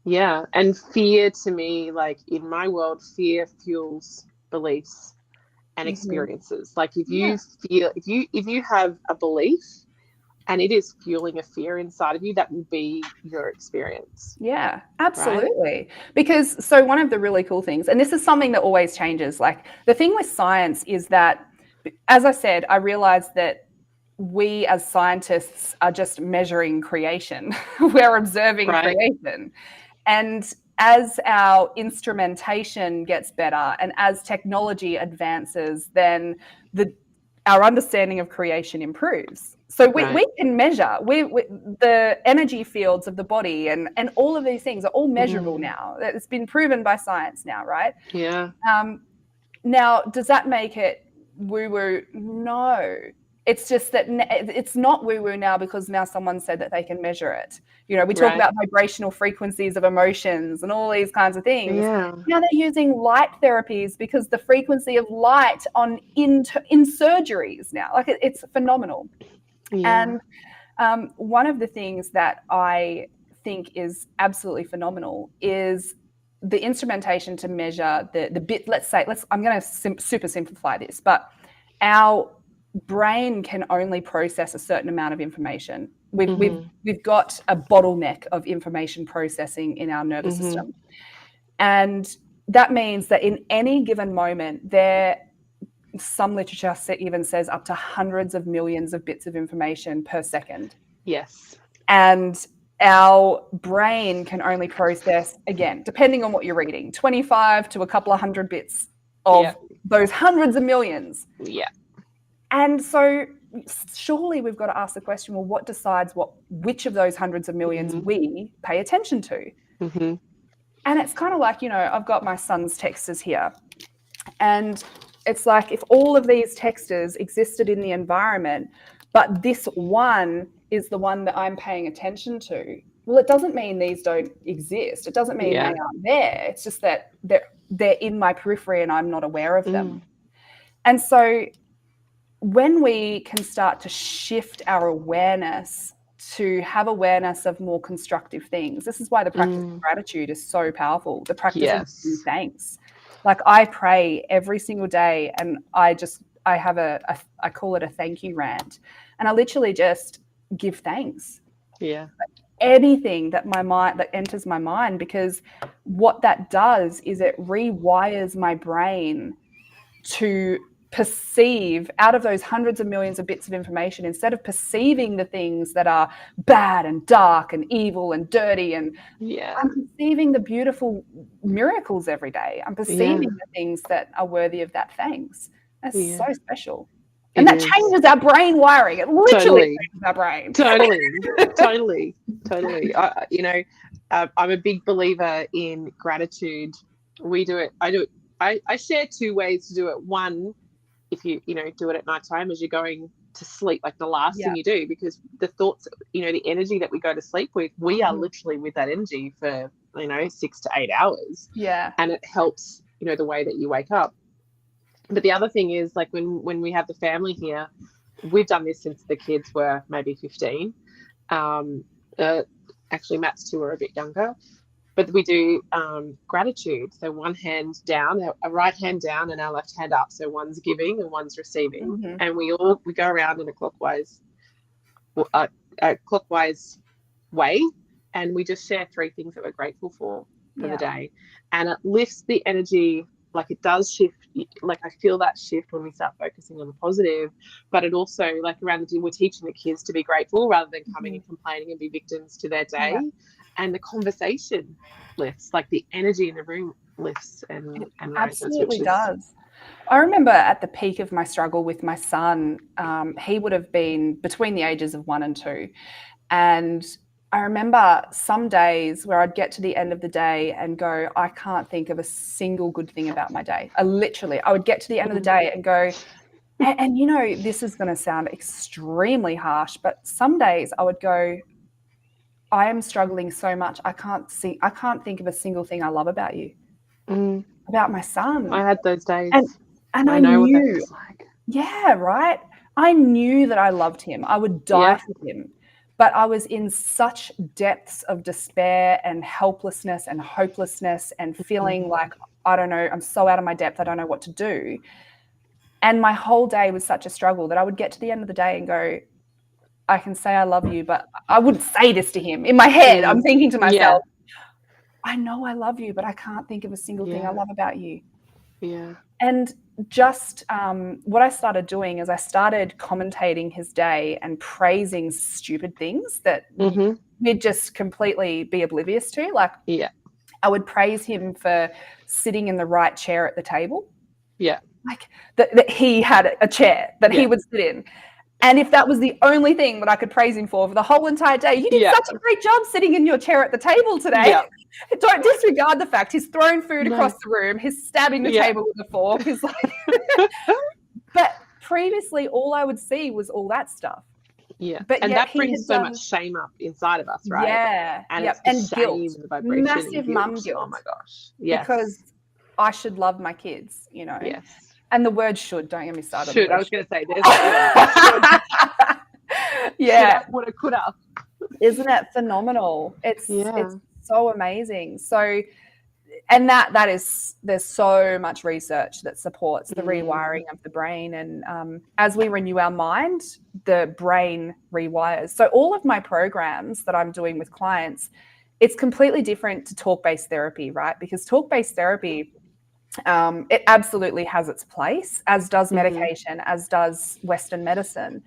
And fear, to me, like in my world, fear fuels beliefs and experiences. Like if you feel, if you have a belief and it is fueling a fear inside of you, that will be your experience. Yeah, absolutely. Right? Because so one of the really cool things, and this is something that always changes, like the thing with science is that, as I said, I realized that we as scientists are just measuring creation. We're observing creation. And as our instrumentation gets better and as technology advances, then our understanding of creation improves. So we can measure the energy fields of the body and all of these things are all measurable now. It's been proven by science now, right? Yeah. Now, does that make it woo-woo? No. It's just that it's not woo-woo now because now someone said that they can measure it. You know, we talk about vibrational frequencies of emotions and all these kinds of things. Yeah. Now they're using light therapies because the frequency of light in surgeries now, like it's phenomenal. Yeah. And one of the things that I think is absolutely phenomenal is the instrumentation to measure the bit. I'm going to super simplify this, but our brain can only process a certain amount of information. We've got a bottleneck of information processing in our nervous system, and that means that in any given moment, some literature even says up to hundreds of millions of bits of information per second. Yes. And our brain can only process, again, depending on what you're reading, 25 to a couple of hundred bits of those hundreds of millions. Yeah. And so surely we've got to ask the question, well, what decides which of those hundreds of millions we pay attention to? And it's kind of like, I've got my son's texters here. And it's like if all of these texters existed in the environment, but this one is the one that I'm paying attention to, well, it doesn't mean these don't exist. It doesn't mean they aren't there. It's just that they're in my periphery and I'm not aware of them. And so when we can start to shift our awareness to have awareness of more constructive things, this is why the practice of gratitude is so powerful. The practice of giving thanks. Like I pray every single day and I call it a thank you rant. And I literally just give thanks. Yeah. Anything that enters my mind, because what that does is it rewires my brain to perceive out of those hundreds of millions of bits of information, instead of perceiving the things that are bad and dark and evil and dirty, and I'm perceiving the beautiful miracles every day. I'm perceiving the things that are worthy of that thanks. That's so special. And that changes our brain wiring. It literally changes our brain. Totally. I'm a big believer in gratitude. We do it. I do it. I share two ways to do it. One, if you do it at nighttime as you're going to sleep, like the last thing you do, because the thoughts, the energy that we go to sleep with, we are literally with that energy for 6 to 8 hours. Yeah. And it helps, the way that you wake up. But the other thing is, like when we have the family here, we've done this since the kids were maybe 15. Actually, Matt's 2 are a bit younger. But we do gratitude. So one hand down, a right hand down, and our left hand up. So one's giving and one's receiving, and we go around in a clockwise way, and we just share 3 things that we're grateful for the day, and it lifts the energy. Like it does shift. Like I feel that shift when we start focusing on the positive, but it also, like around we're teaching the kids to be grateful rather than coming and complaining and be victims to their day. And the conversation lifts, like the energy in the room lifts and rises. Absolutely does. I remember at the peak of my struggle with my son, he would have been between the ages of 1 and 2. And I remember some days where I'd get to the end of the day and go, I can't think of a single good thing about my day. I would get to the end of the day and go, and this is going to sound extremely harsh, but some days I would go, I am struggling so much. I can't think of a single thing I love about you, about my son. I had those days, and I know knew, what that was like. Yeah, right. I knew that I loved him. I would die for him, but I was in such depths of despair and helplessness and hopelessness and feeling like, I don't know, I'm so out of my depth. I don't know what to do. And my whole day was such a struggle that I would get to the end of the day and go, I can say I love you, but I wouldn't say this to him. In my head, I'm thinking to myself, I know I love you, but I can't think of a single thing I love about you. Yeah. And just what I started doing is I started commentating his day and praising stupid things that we'd just completely be oblivious to. Like, I would praise him for sitting in the right chair at the table. Yeah. like that he had a chair that he would sit in. And if that was the only thing that I could praise him for the whole entire day, you did such a great job sitting in your chair at the table today. Don't disregard the fact he's thrown food across the room, he's stabbing the table with a fork. He's like, but previously all I would see was all that stuff. Yeah, but and that brings so much shame up inside of us, right? Yeah, and it's the shame, guilt, the vibration, massive mum guilt. Oh my gosh, yes, because I should love my kids, you know. Yes. And the word should, don't get me started. Should, I was going to say, there's yeah. Woulda, coulda. Isn't it phenomenal? It's so amazing. So, and that is, there's so much research that supports the rewiring of the brain. And as we renew our mind, the brain rewires. So all of my programs that I'm doing with clients, it's completely different to talk-based therapy, right? Because talk-based therapy, it absolutely has its place, as does medication, as does Western medicine.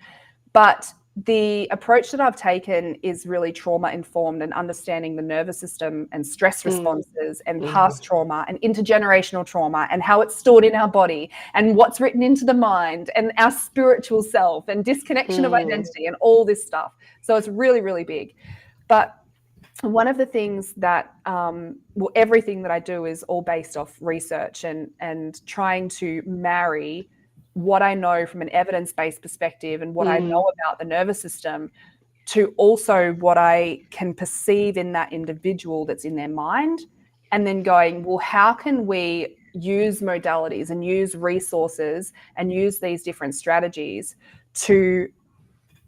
But the approach that I've taken is really trauma-informed and understanding the nervous system and stress responses and past trauma and intergenerational trauma and how it's stored in our body and what's written into the mind and our spiritual self and disconnection of identity and all this stuff. So it's really, really big. But one of the things that, everything that I do is all based off research and trying to marry what I know from an evidence-based perspective and what I know about the nervous system to also what I can perceive in that individual that's in their mind, and then going, well, how can we use modalities and use resources and use these different strategies to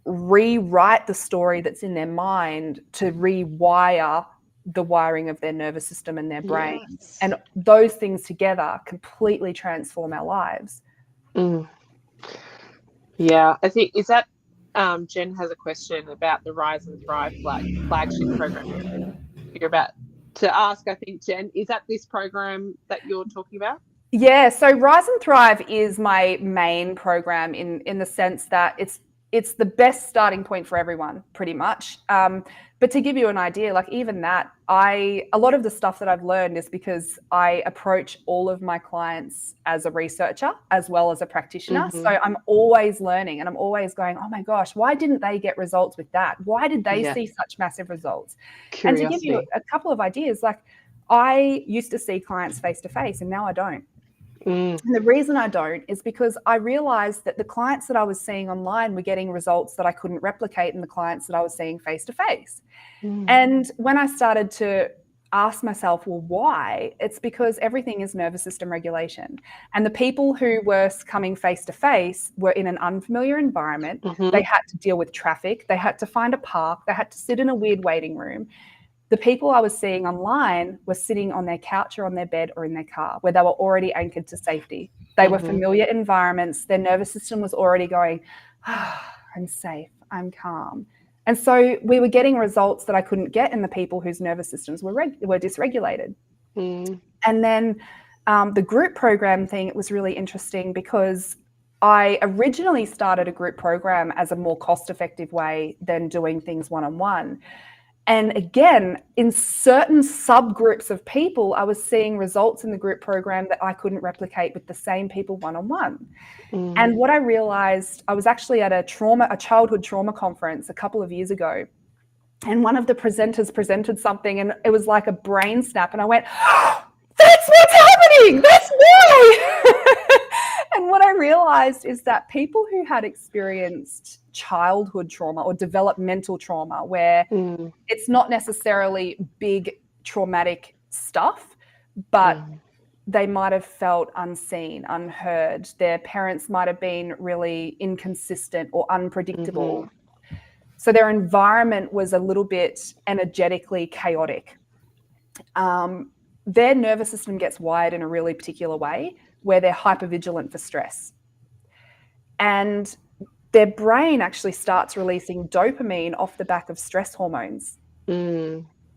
rewrite the story that's in their mind, to rewire the wiring of their nervous system and their brain. Yes. And those things together completely transform our lives. Yeah, I think, is that Jen has a question about the Rise and Thrive flagship program you're about to ask. I think, Jen, is that this program that you're talking about? Yeah, so Rise and Thrive is my main program in the sense that it's the best starting point for everyone, pretty much. But to give you an idea, like even that, a lot of the stuff that I've learned is because I approach all of my clients as a researcher as well as a practitioner. So I'm always learning and I'm always going, oh my gosh, why didn't they get results with that? Why did they see such massive results? Curiosity. And to give you a couple of ideas, like I used to see clients face to face and now I don't. And the reason I don't is because I realized that the clients that I was seeing online were getting results that I couldn't replicate in the clients that I was seeing face to face. And when I started to ask myself, well, why? It's because everything is nervous system regulation. And the people who were coming face to face were in an unfamiliar environment. They had to deal with traffic. They had to find a park. They had to sit in a weird waiting room. The people I was seeing online were sitting on their couch or on their bed or in their car where they were already anchored to safety. They were familiar environments. Their nervous system was already going, I'm safe, I'm calm. And so we were getting results that I couldn't get in the people whose nervous systems were dysregulated. And then the group program thing, it was really interesting because I originally started a group program as a more cost-effective way than doing things one-on-one. And again, in certain subgroups of people, I was seeing results in the group program that I couldn't replicate with the same people one-on-one. And what I realized, I was actually at a childhood trauma conference a couple of years ago. And one of the presenters presented something and it was like a brain snap. And I went, oh, that's what's happening. That's why. And what I realized is that people who had experienced childhood trauma or developmental trauma, where it's not necessarily big traumatic stuff, but they might have felt unseen, unheard. Their parents might have been really inconsistent or unpredictable. So their environment was a little bit energetically chaotic. Their nervous system gets wired in a really particular way where they're hypervigilant for stress. And their brain actually starts releasing dopamine off the back of stress hormones.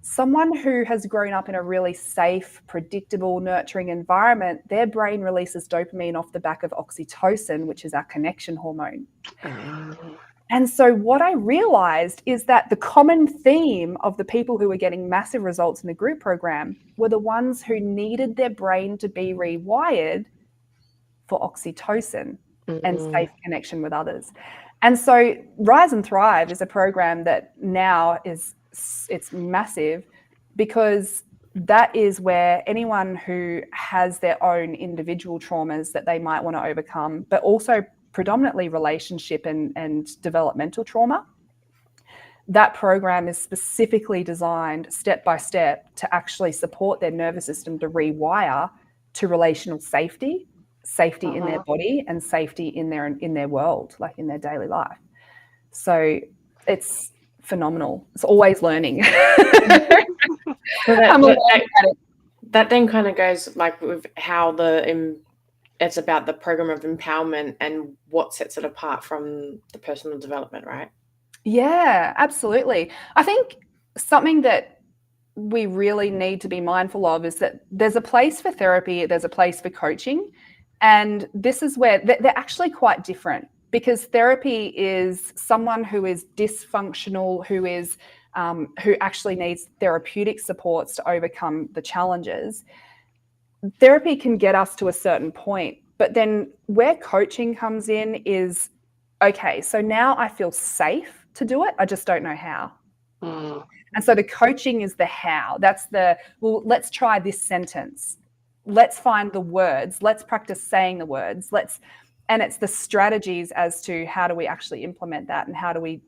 Someone who has grown up in a really safe, predictable, nurturing environment, their brain releases dopamine off the back of oxytocin, which is our connection hormone. And so what I realized is that the common theme of the people who were getting massive results in the group program were the ones who needed their brain to be rewired for oxytocin and safe connection with others. And so Rise and Thrive is a program that now it's massive, because that is where anyone who has their own individual traumas that they might want to overcome, but also predominantly relationship and developmental trauma, that program is specifically designed step by step to actually support their nervous system to rewire to relational safety in their body and safety in their world, like in their daily life. So it's phenomenal. It's always learning. So that then kind of goes like with how it's about the program of empowerment and what sets it apart from the personal development, right? Yeah, absolutely. I think something that we really need to be mindful of is that there's a place for therapy, there's a place for coaching, and this is where they're actually quite different, because therapy is someone who is dysfunctional, who actually needs therapeutic supports to overcome the challenges. Therapy can get us to a certain point, but then where coaching comes in is, okay, so now I feel safe to do it, I just don't know how. And so the coaching is the how. That's well, let's try this sentence. Let's find the words. Let's practice saying the words. And it's the strategies as to how do we actually implement that, and how do we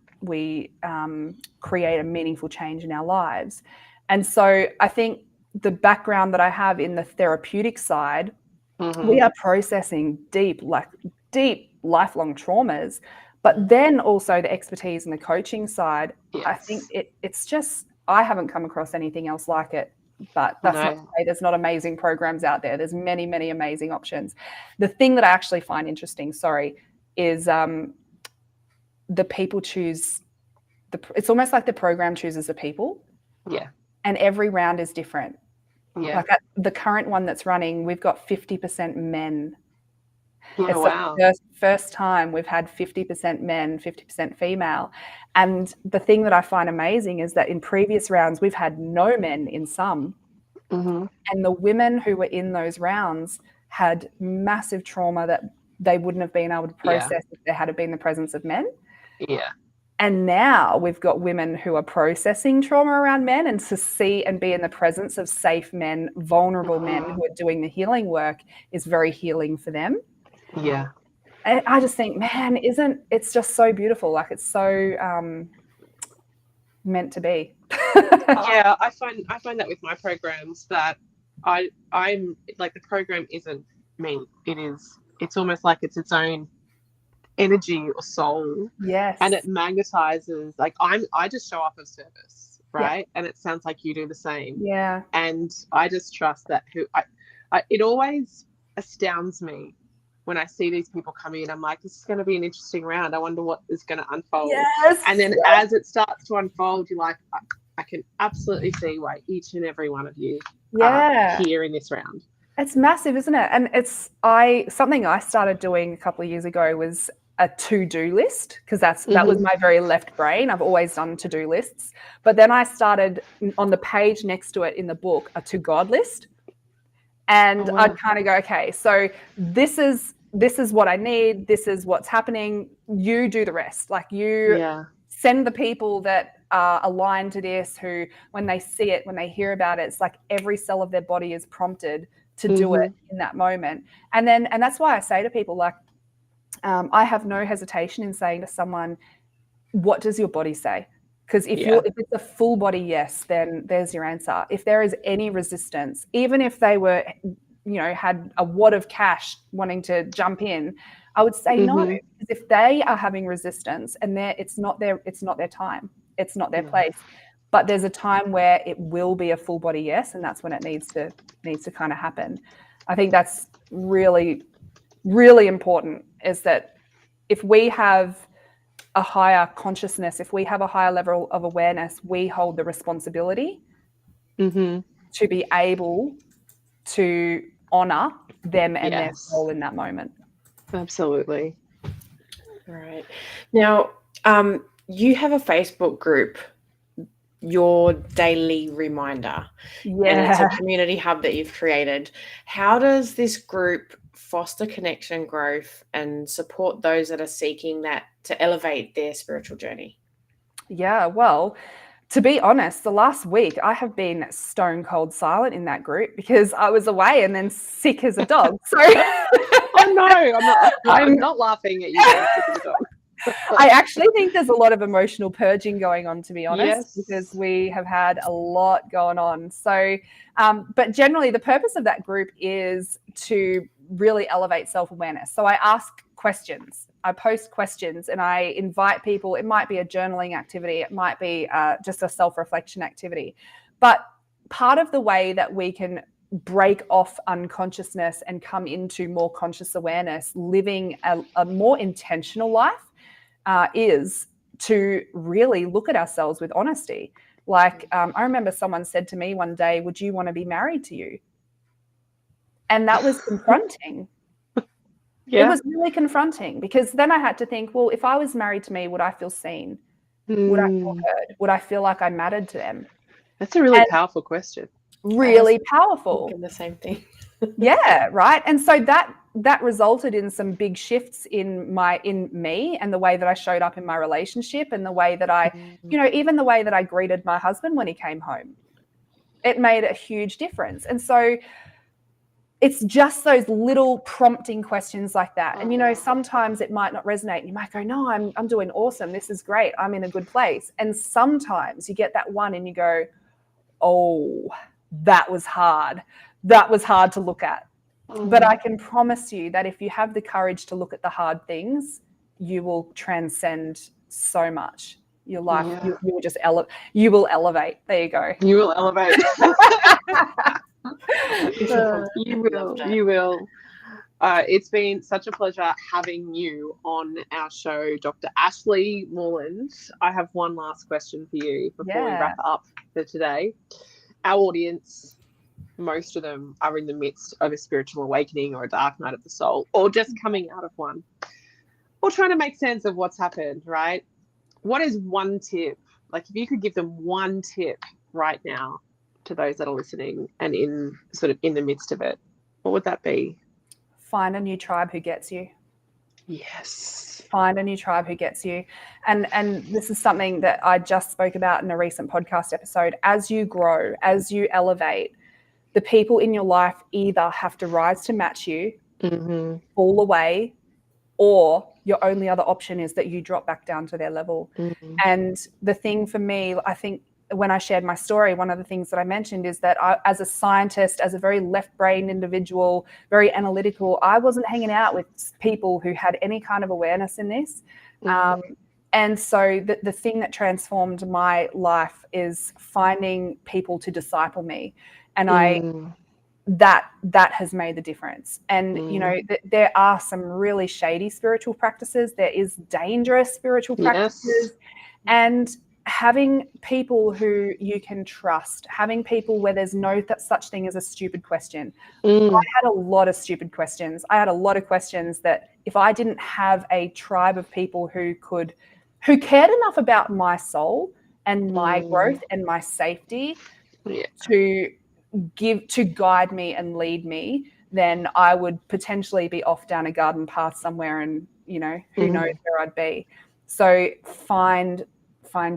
create a meaningful change in our lives. And so I think the background that I have in the therapeutic side, we are processing deep lifelong traumas, but then also the expertise in the coaching side. Yes. I think it's just, I haven't come across anything else like it, but that's not to say there's not amazing programs out there. There's many, many amazing options. The thing that I actually find interesting, is the people choose, it's almost like the program chooses the people. Yeah. And every round is different. Yeah. Like the current one that's running, we've got 50% men. Oh, it's wow. the first time we've had 50% men, 50% female. And the thing that I find amazing is that in previous rounds, we've had no men in some. And the women who were in those rounds had massive trauma that they wouldn't have been able to process if there had been the presence of men. Yeah. And now we've got women who are processing trauma around men, and to see and be in the presence of safe men, vulnerable men who are doing the healing work is very healing for them. Yeah. And I just think, man, it's just so beautiful. Like, it's so meant to be. Yeah, I find that with my programs that I'm like, the program isn't me. It's almost like it's its own energy or soul. Yes. And it magnetizes, like, I just show up of service, right? Yeah. And it sounds like you do the same. Yeah. And I just trust that it always astounds me when I see these people come in. I'm like, this is going to be an interesting round. I wonder what is going to unfold. Yes. And then as it starts to unfold, you're like, I can absolutely see why each and every one of you are here in this round. It's massive, isn't it? And something I started doing a couple of years ago was a to-do list, because that was my very left brain. I've always done to-do lists. But then I started on the page next to it in the book, a to-God list. And I'd kind of go, okay, so this is what I need. This is what's happening. You do the rest. Like, you send the people that are aligned to this, who, when they see it, when they hear about it, it's like every cell of their body is prompted to do it in that moment. And that's why I say to people, like, I have no hesitation in saying to someone, what does your body say? Because if it's a full body yes, then there's your answer. If there is any resistance, even if they were, had a wad of cash wanting to jump in, I would say no. Because if they are having resistance, and it's not their time, it's not their place. But there's a time where it will be a full body yes, and that's when it needs to kind of happen. I think that's really, really important, is that if we have a higher consciousness, if we have a higher level of awareness, we hold the responsibility to be able to honor them and their soul in that moment. Absolutely. Right. Now, you have a Facebook group, Your Daily Reminder. And it's a community hub that you've created. How does this group foster connection and growth and support those that are seeking that to elevate their spiritual journey? Yeah, well, to be honest, the last week I have been stone cold silent in that group because I was away and then sick as a dog. So oh no, I'm not laughing at you being sick as a dog. I actually think there's a lot of emotional purging going on, to be honest, Yes. because we have had a lot going on. So, but generally the purpose of that group is to really elevate self-awareness. So I ask questions, I post questions, and I invite people. It might be a journaling activity. It might be just a self-reflection activity. But part of the way that we can break off unconsciousness and come into more conscious awareness, living a more intentional life, is to really look at ourselves with honesty. Like I remember someone said to me one day, "Would you want to be married to you?" And that was confronting. Yeah. It was really confronting because then I had to think, well, if I was married to me, would I feel seen? Would I feel heard? Would I feel like I mattered to them? That's a really powerful question. Really powerful. The same thing. Yeah, right. And so that resulted in some big shifts in me and the way that I showed up in my relationship and the way that I, even the way that I greeted my husband when he came home. It made a huge difference. And so it's just those little prompting questions like that. And sometimes it might not resonate. You might go, "No, I'm doing awesome. This is great. I'm in a good place." And sometimes you get that one and you go, "Oh, that was hard. That was hard to look at." But I can promise you that if you have the courage to look at the hard things, you will transcend so much. Your life, you will just you will elevate. There you go. You will elevate. You will. It's been such a pleasure having you on our show, Dr. Ashleigh Moreland. I have one last question for you before we wrap up for today. Our audience, most of them are in the midst of a spiritual awakening or a dark night of the soul, or just coming out of one, or trying to make sense of what's happened, right? What is one tip? Like if you could give them one tip right now to those that are listening and in the midst of it, what would that be? Find a new tribe who gets you. Yes. Find a new tribe who gets you. And this is something that I just spoke about in a recent podcast episode. As you grow, as you elevate, the people in your life either have to rise to match you, fall away, or your only other option is that you drop back down to their level. And the thing for me, I think when I shared my story, one of the things that I mentioned is that I, as a scientist, as a very left-brained individual, very analytical, I wasn't hanging out with people who had any kind of awareness in this. And so the thing that transformed my life is finding people to disciple me. And that has made the difference. And, there are some really shady spiritual practices. There is dangerous spiritual practices. And having people who you can trust, having people where there's no such thing as a stupid question. I had a lot of stupid questions. I had a lot of questions that if I didn't have a tribe of people who cared enough about my soul and my growth and my safety to guide me and lead me, then I would potentially be off down a garden path somewhere and, who knows where I'd be. So find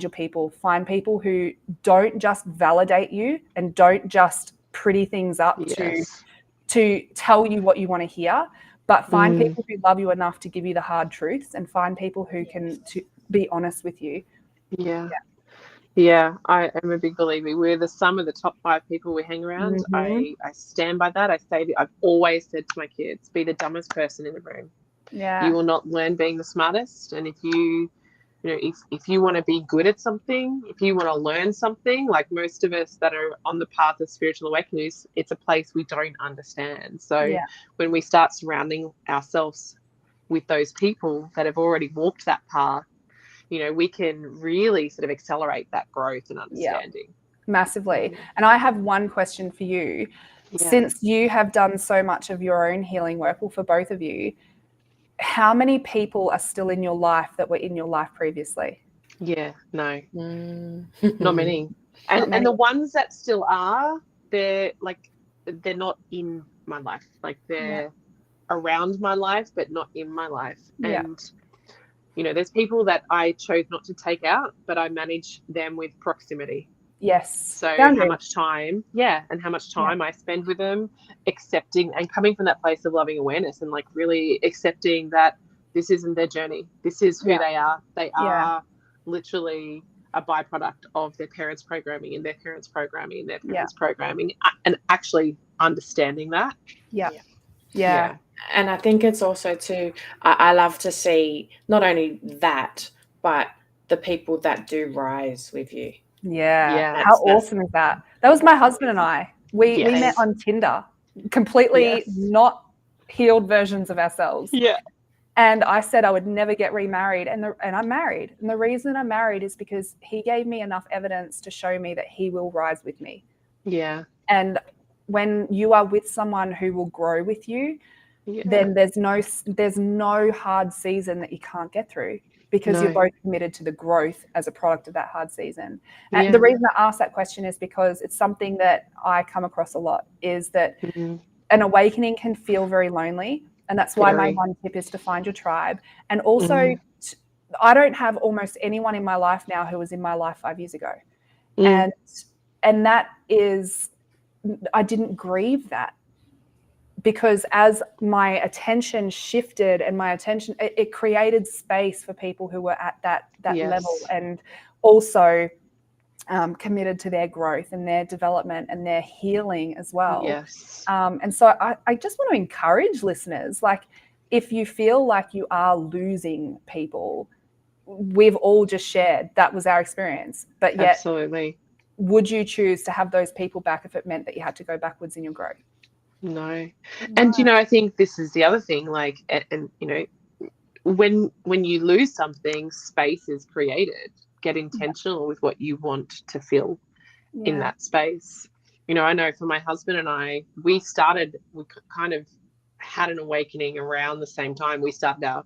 your people. Find people who don't just validate you and don't just pretty things up to tell you what you want to hear, but find people who love you enough to give you the hard truths, and find people who can to be honest with you. Yeah, I am a big believer. We're the sum of the top 5 people we hang around. I stand by that. I've always said to my kids, be the dumbest person in the room. You will not learn being the smartest. And if you want to be good at something, if you want to learn something, like most of us that are on the path of spiritual awakening, it's a place we don't understand. So when we start surrounding ourselves with those people that have already walked that path, we can really sort of accelerate that growth and understanding. Massively. And I have one question for you. Since you have done so much of your own healing work, well, for both of you, how many people are still in your life that were in your life previously? Not many. And the ones that still are, they're not in my life. Like they're around my life, but not in my life. Yeah. And, you know, there's people that I chose not to take out, but I manage them with proximity. Yes. So Boundaries. how much time, and how much time I spend with them, accepting and coming from that place of loving awareness and like really accepting that this isn't their journey. This is who they are. They are literally a byproduct of their parents' programming and their parents' programming and their parents' programming, and actually understanding that. Yeah. And I think it's also too, I love to see not only that, but the people that do rise with you. Yeah. How awesome is that? That was my husband and I. We met on Tinder, completely not healed versions of ourselves. Yeah. And I said I would never get remarried, and I'm married. And the reason I'm married is because he gave me enough evidence to show me that he will rise with me. Yeah. And when you are with someone who will grow with you, then there's no hard season that you can't get through, because you're both committed to the growth as a product of that hard season. And the reason I ask that question is because it's something that I come across a lot, is that an awakening can feel very lonely. And that's why my one tip is to find your tribe. And also, I don't have almost anyone in my life now who was in my life 5 years ago. And that is, I didn't grieve that, because as my attention shifted and it created space for people who were at that level, and also committed to their growth and their development and their healing as well. And so I just want to encourage listeners, like, if you feel like you are losing people, we've all just shared that was our experience, but yet absolutely, would you choose to have those people back if it meant that you had to go backwards in your growth? No. And, you know, I think this is the other thing, like, and you know, when you lose something, space is created. Get intentional with what you want to feel in that space. You know, I know for my husband and I, we kind of had an awakening around the same time. We started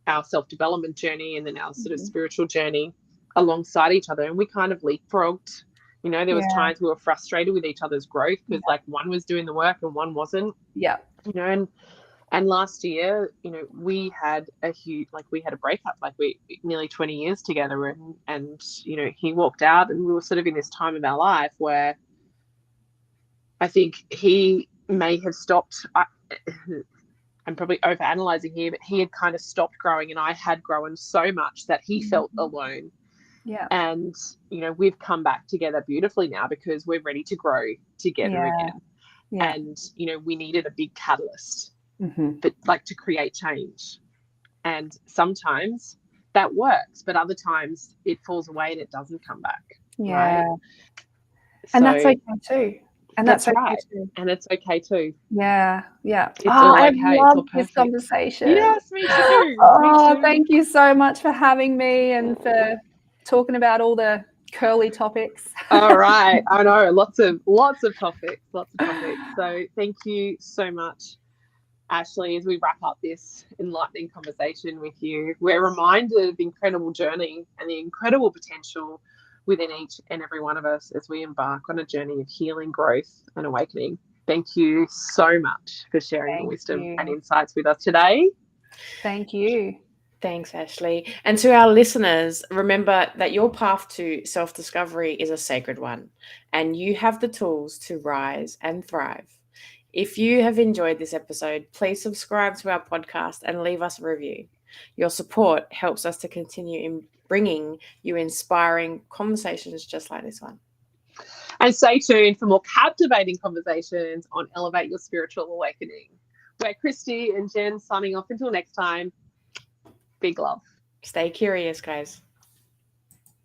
our self-development journey and then our sort of spiritual journey alongside each other, and we kind of leapfrogged. You know, there was times we were frustrated with each other's growth because like one was doing the work and one wasn't. You know, and last year, you know, we had a breakup, like we nearly 20 years together, and you know, he walked out, and we were sort of in this time of our life where I think he may have stopped. I'm probably overanalyzing here, but he had kind of stopped growing, and I had grown so much that he felt alone. And, you know, we've come back together beautifully now because we're ready to grow together again. And, you know, we needed a big catalyst, but like to create change. And sometimes that works, but other times it falls away and it doesn't come back. Right? And that's okay too. And that's okay right. too. And it's okay too. Yeah. It's all okay. I love this conversation. Yes, me too. Oh, thank you so much for having me and for talking about all the curly topics. All right. I know, lots of topics. So thank you so much, Ashleigh. As we wrap up this enlightening conversation with you, we're reminded of the incredible journey and the incredible potential within each and every one of us as we embark on a journey of healing, growth, and awakening. Thank you so much for sharing your wisdom and insights with us today. Thank you. Thanks, Ashleigh. And to our listeners, remember that your path to self-discovery is a sacred one, and you have the tools to rise and thrive. If you have enjoyed this episode, please subscribe to our podcast and leave us a review. Your support helps us to continue in bringing you inspiring conversations just like this one. And stay tuned for more captivating conversations on Elevate Your Spiritual Awakening. We're Christy and Jen signing off until next time. Big love. Stay curious, guys.